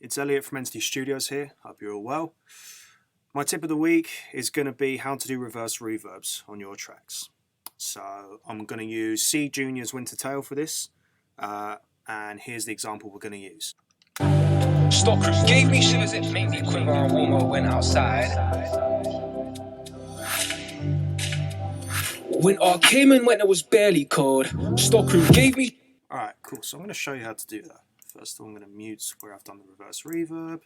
it's Elliott from ENTT Studios here. Hope you're all well. My tip of the week is going to be how to do reverse reverbs on your tracks. So I'm going to use C Junior's Winter Tale for this, and here's the example we're going to use. Stock crew gave me shivers, it made me quiver and warmer when outside. Winter came in when it was barely cold. Stock crew gave me... Alright, cool. So I'm going to show you how to do that. First of all, I'm going to mute where I've done the reverse reverb.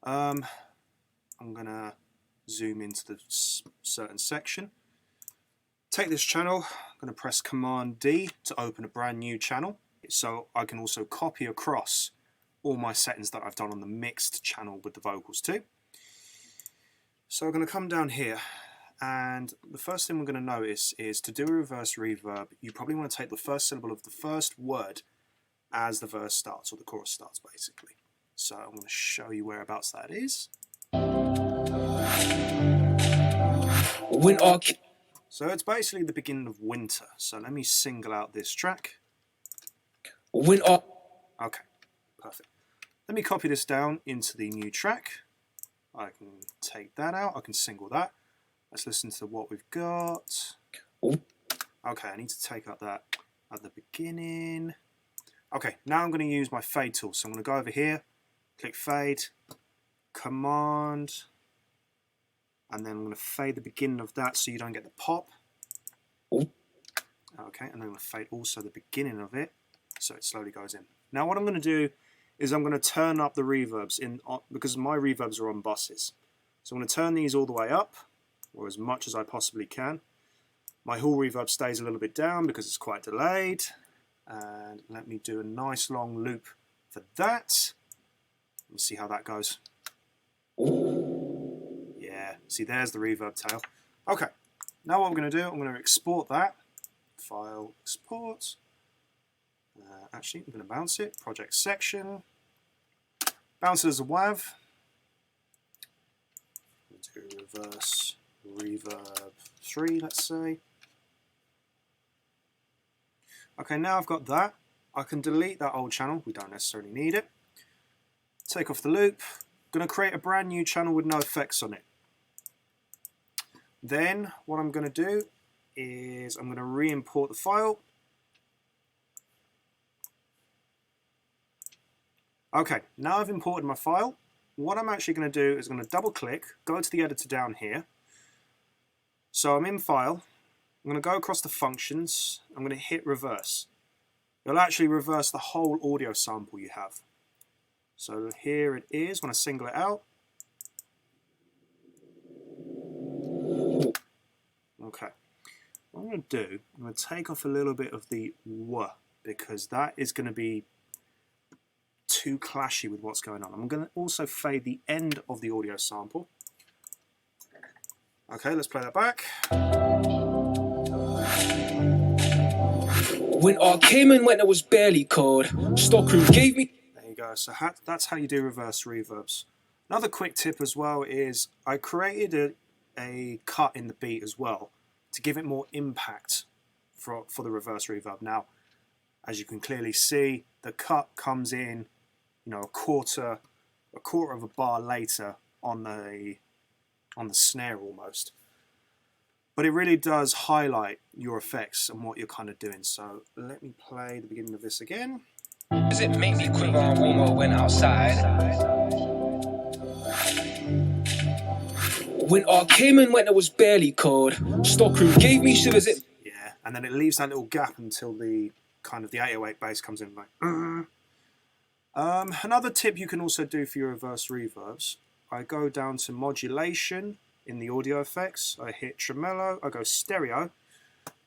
I'm going to zoom into the certain section. Take this channel, I'm going to press Command D to open a brand new channel. So I can also copy across all my settings that I've done on the mixed channel with the vocals too. So I'm going to come down here, and the first thing we're going to notice is to do a reverse reverb, you probably want to take the first syllable of the first word as the verse starts, or the chorus starts basically. So I'm going to show you whereabouts that is. So it's basically the beginning of winter. So let me single out this track. Okay, perfect. Let me copy this down into the new track. I can take that out, I can single that. Let's listen to what we've got. Okay, I need to take out that at the beginning. Okay, now I'm going to use my fade tool. So I'm going to go over here, click fade, command, and then I'm going to fade the beginning of that so you don't get the pop. Okay, and then I'm going to fade also the beginning of it so it slowly goes in. Now what I'm going to do is I'm going to turn up the reverbs because my reverbs are on buses. So I'm going to turn these all the way up, or as much as I possibly can. My hall reverb stays a little bit down because it's quite delayed. And let me do a nice long loop for that. Let's see how that goes. Yeah, see there's the reverb tail. Okay, now what I'm going to do, I'm going to export that. File, export. Actually, I'm going to bounce it. Project section. Bounce it as a WAV. Do reverse reverb 3, let's say. Okay, now I've got that. I can delete that old channel. We don't necessarily need it. Take off the loop. I'm going to create a brand new channel with no effects on it. Then what I'm going to do is I'm going to re-import the file. Okay, now I've imported my file. What I'm actually going to do is I'm going to double click, go to the editor down here. So I'm in file. I'm going to go across the functions. I'm going to hit reverse. It'll actually reverse the whole audio sample you have. So here it is when I single it out. Okay. What I'm going to do, I'm going to take off a little bit of the "w" because that is going to be too clashy with what's going on. I'm going to also fade the end of the audio sample. Okay, let's play that back. Winter came in when it was barely cold. Stock crew gave me... There you go. So that's how you do reverse reverbs. Another quick tip as well is I created a cut in the beat as well to give it more impact for the reverse reverb. Now, as you can clearly see, the cut comes in, you know, a quarter of a bar later on the snare almost. But it really does highlight your effects and what you're kind of doing. So let me play the beginning of this again. Does it make me quiver and warmer when outside? Winter came in when it was barely cold. Stock crew gave me shivers. Yeah, and then it leaves that little gap until the kind of the 808 bass comes in like. Another tip you can also do for your reverse reverbs, I go down to modulation in the audio effects, I hit tremolo, I go stereo.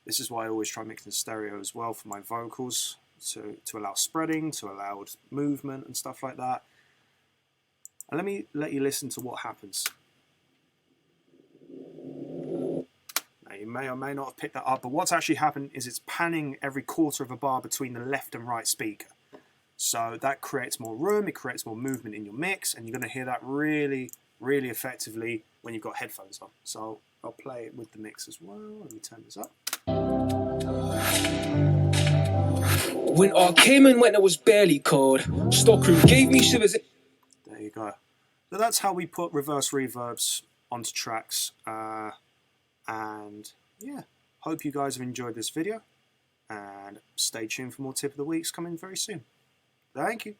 This is why I always try mixing stereo as well for my vocals, to allow spreading, to allow movement and stuff like that. And let me let you listen to what happens. Now you may or may not have picked that up, but what's actually happened is it's panning every quarter of a bar between the left and right speaker. So that creates more room, it creates more movement in your mix, and you're going to hear that really, really effectively when you've got headphones on. So I'll play it with the mix as well. Let me turn this up. Winter came in when it was barely cold. Stock crew gave me shivers. go. So that's how we put reverse reverbs onto tracks. And yeah, hope you guys have enjoyed this video. And stay tuned for more tip of the weeks coming very soon. Thank you.